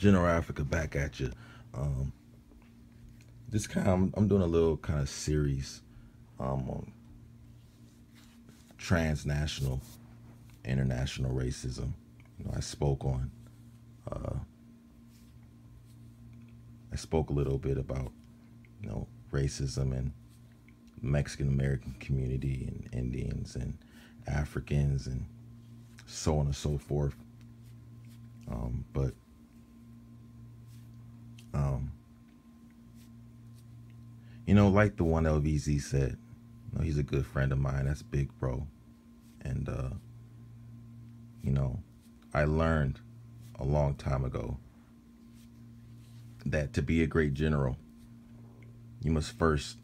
General Africa back at you. Um, this kind of, I'm doing a little kind of series on transnational, international racism. I spoke on. Uh, I spoke a little bit about racism and Mexican American community and Indians and Africans and so on and so forth. But um, like the one LVZ said, he's a good friend of mine. That's Big Bro, and I learned a long time ago that to be a great general, you must first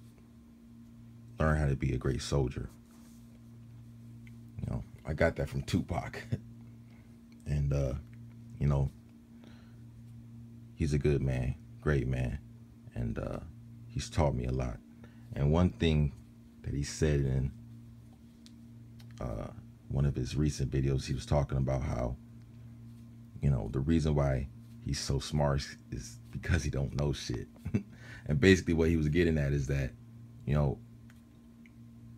learn how to be a great soldier. I got that from Tupac, and he's a good man, great man, and he's taught me a lot. And one thing that he said in one of his recent videos, he was talking about how the reason why he's so smart is because he don't know shit. And basically what he was getting at is that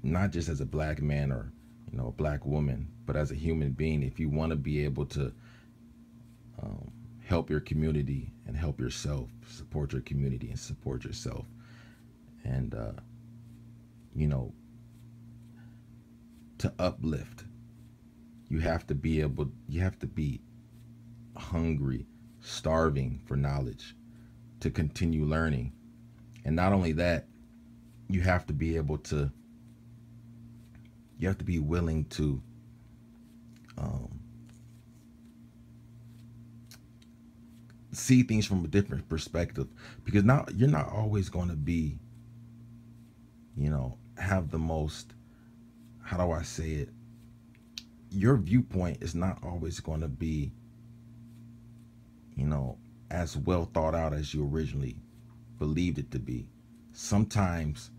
not just as a black man or a black woman, but as a human being, if you want to be able to help your community and help yourself, support your community and support yourself, and to uplift, you have to be hungry, starving for knowledge, to continue learning. And not only that, you have to be willing to see things from a different perspective, because now you're not always going to be have the most, how do I say it, your viewpoint is not always going to be as well thought out as you originally believed it to be. Sometimes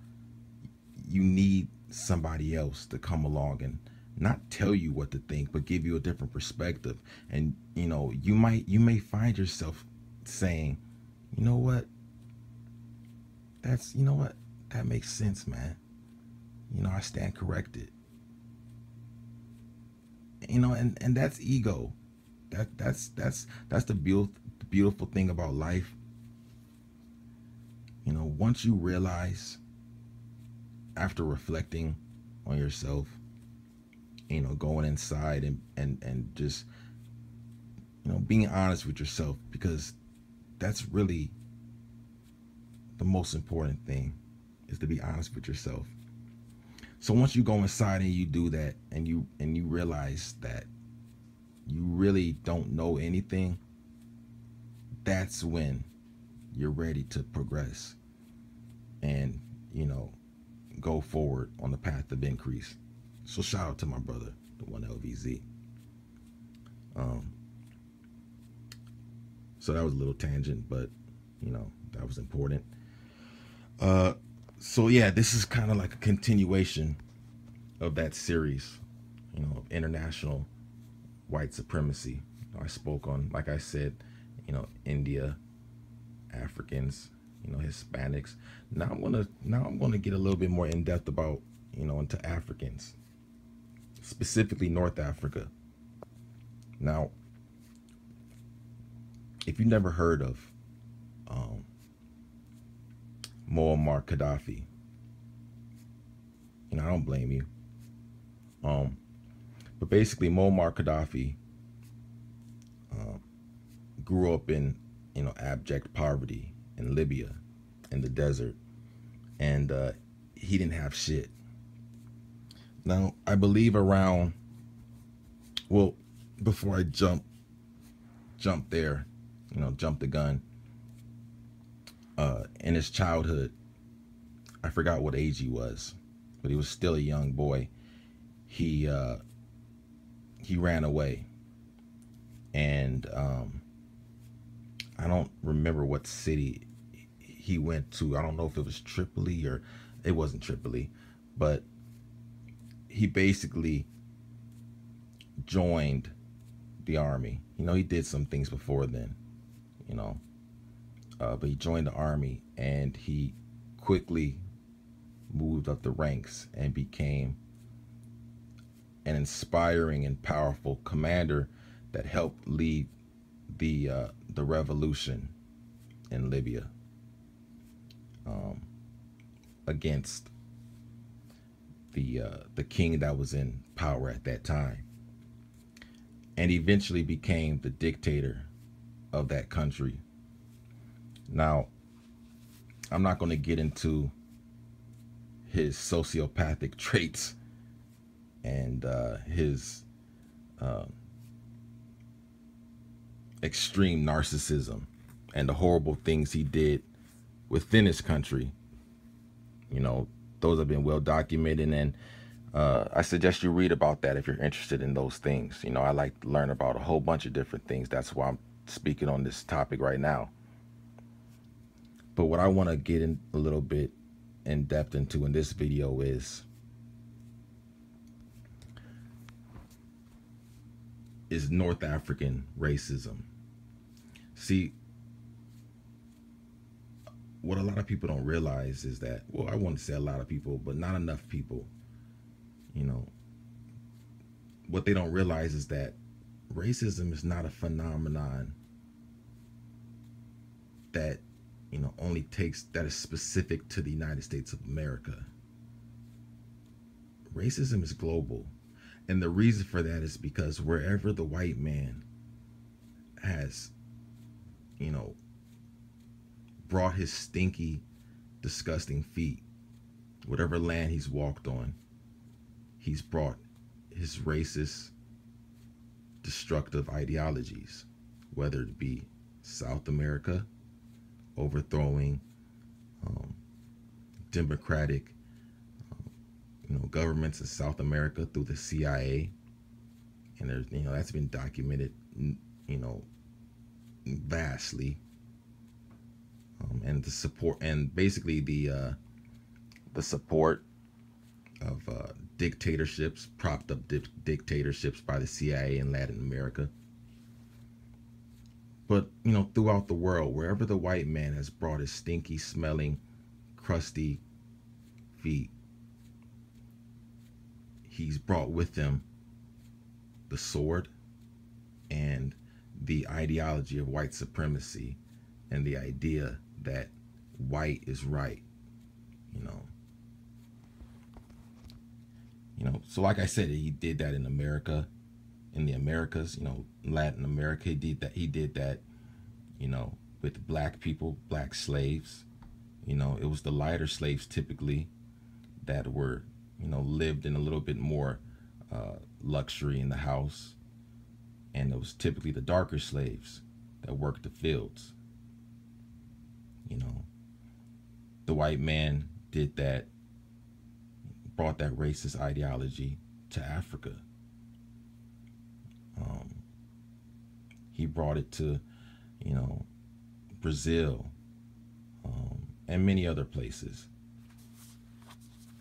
you need somebody else to come along and not tell you what to think, but give you a different perspective. And you may find yourself saying, what, that makes sense, man. I stand corrected. And that's ego. That's the beautiful thing about life. Once you realize, after reflecting on yourself, going inside and just being honest with yourself, because that's really the most important thing, is to be honest with yourself. So once you go inside and you do that, and you realize that you really don't know anything, that's when you're ready to progress and go forward on the path of increase. So shout out to my brother, the one LVZ. So that was a little tangent, but that was important. So yeah, this is kind of like a continuation of that series, of international white supremacy. I spoke on, like I said, India, Africans, Hispanics. Now I'm gonna get a little bit more in depth about into Africans, specifically North Africa. Now, if you've never heard of Muammar Qaddafi, I don't blame you. But basically, Muammar Qaddafi grew up in abject poverty in Libya, in the desert, and he didn't have shit. Now, I believe around, well, before I jump there, jump the gun, in his childhood, I forgot what age he was, but he was still a young boy. He ran away, and I don't remember what city he went to. I don't know if it was Tripoli, or it wasn't Tripoli, but he basically joined the army. He did some things before then. you know, but he joined the army, and he quickly moved up the ranks and became an inspiring and powerful commander that helped lead the revolution in Libya, against the king that was in power at that time, and eventually became the dictator of that country. Now, I'm not going to get into his sociopathic traits and his extreme narcissism and the horrible things he did within his country. You know, those have been well documented, and I suggest you read about that if you're interested in those things. You know, I like to learn about a whole bunch of different things. That's why I'm speaking on this topic right now. But what I want to get in a little bit in depth into in this video is North African racism. See, what a lot of people don't realize is that, well, I want to say a lot of people, but not enough people, you know, what they don't realize is that racism is not a phenomenon that, you know, that is specific to the United States of America. Racism is global. And the reason for that is because wherever the white man has, you know, brought his stinky, disgusting feet, whatever land he's walked on, he's brought his racist, destructive ideologies, whether it be South America, overthrowing democratic governments in South America through the CIA, and there's, that's been documented, vastly, and the support, and basically the support of dictatorships, propped up dictatorships by the CIA in Latin America. But, throughout the world, wherever the white man has brought his stinky, smelling, crusty feet, he's brought with him the sword and the ideology of white supremacy and the idea that white is right, So like I said, he did that in America, in the Americas, Latin America. He did that, with black people, black slaves. It was the lighter slaves typically that were, lived in a little bit more luxury in the house. And it was typically the darker slaves that worked the fields. The white man did that, brought that racist ideology to Africa. He brought it to, Brazil, and many other places.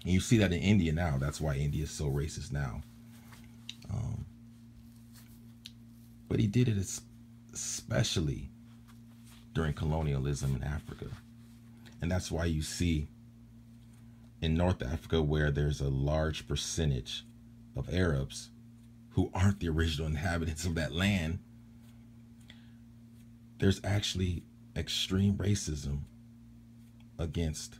And you see that in India now. That's why India is so racist now. But he did it especially during colonialism in Africa. And that's why you see in North Africa, where there's a large percentage of Arabs who aren't the original inhabitants of that land, there's actually extreme racism against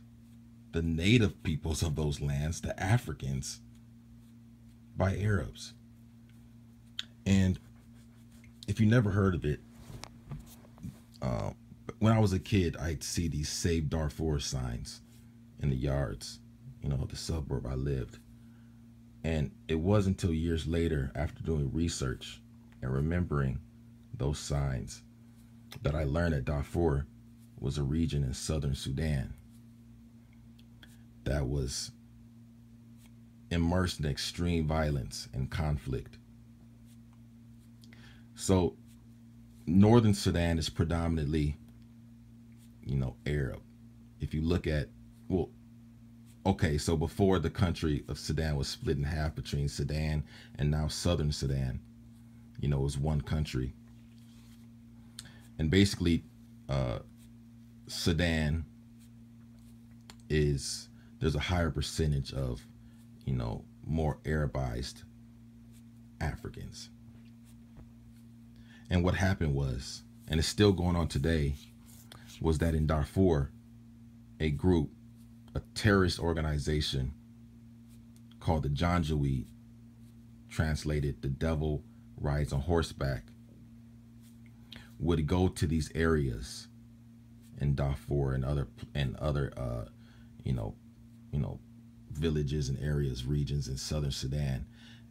the native peoples of those lands, the Africans, by Arabs. And if you never heard of it, when I was a kid, I'd see these Save Darfur signs in the yards, the suburb I lived. And it wasn't until years later, after doing research and remembering those signs, that I learned that Darfur was a region in southern Sudan that was immersed in extreme violence and conflict. So northern Sudan is predominantly, Arab. If you look at, so before the country of Sudan was split in half between Sudan and now southern Sudan, it was one country. And basically Sudan is there's a higher percentage of, more Arabized Africans. And what happened was, and it's still going on today, was that in Darfur, a group, a terrorist organization called the Janjaweed, translated the devil rides on horseback, would go to these areas in Darfur and other villages and areas, regions in southern Sudan,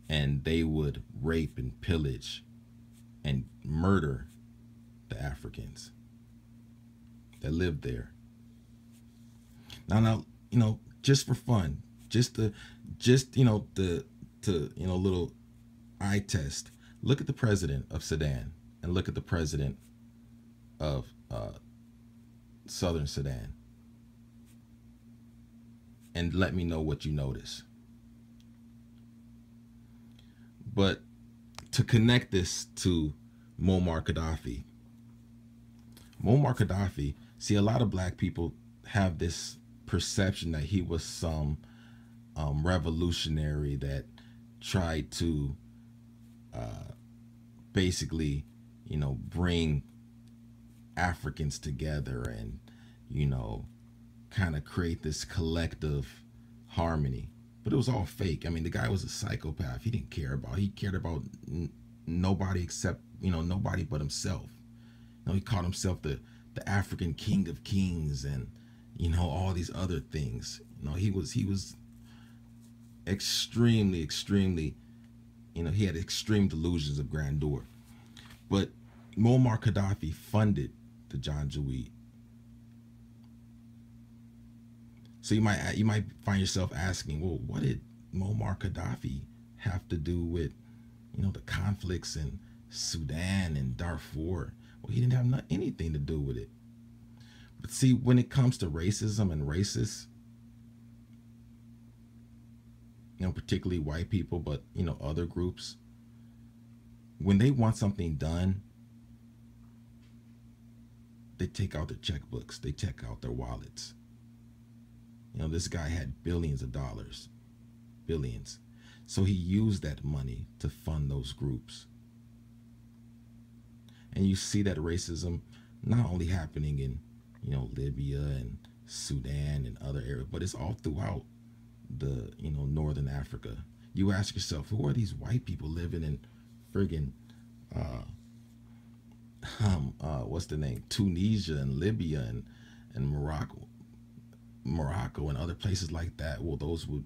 and they would rape and pillage and murder the Africans that lived there. Now, just for fun, little eye test. Look at the president of Sudan and look at the president of southern Sudan, and let me know what you notice. But to connect this to Muammar Qaddafi, see, a lot of black people have this perception that he was some revolutionary that tried to basically, bring Africans together and, kind of create this collective harmony. But it was all fake. I mean, the guy was a psychopath. He cared about nobody except, nobody but himself. He called himself the African King of Kings and, all these other things. He was extremely, he had extreme delusions of grandeur. But Muammar Qaddafi funded the Janjaweed. So you might find yourself asking, well, what did Muammar Qaddafi have to do with, the conflicts in Sudan and Darfur? Well, he didn't have anything to do with it. But see, when it comes to racism and racists, particularly white people, but, other groups, when they want something done, they take out their checkbooks, they check out their wallets. This guy had billions of dollars, billions. So he used that money to fund those groups. And you see that racism not only happening in, Libya and Sudan and other areas, but it's all throughout the, Northern Africa. You ask yourself, who are these white people living in friggin' what's the name? Tunisia and Libya and Morocco and other places like that? Well, those would,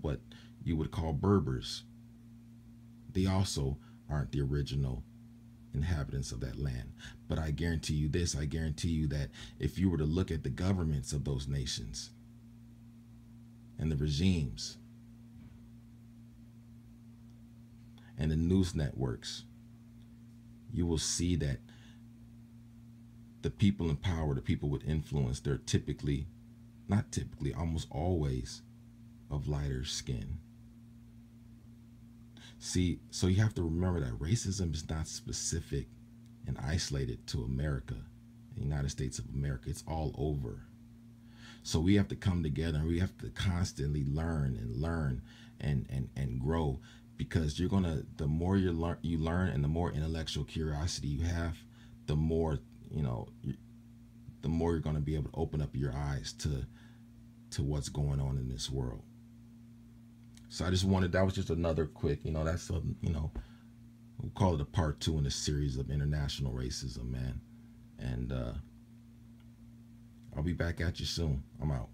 what you would call Berbers. They also aren't the original inhabitants of that land. But I guarantee you this, I guarantee you that if you were to look at the governments of those nations and the regimes and the news networks, you will see that the people in power, the people with influence, they're almost always of lighter skin. See, so you have to remember that racism is not specific and isolated to America, the United States of America. It's all over. So we have to come together and we have to constantly learn and grow, because the more you learn and the more intellectual curiosity you have, the more, the more you're going to be able to open up your eyes to what's going on in this world. So that was just another quick, that's we'll call it a part 2 in a series of international racism, man. And I'll be back at you soon. I'm out.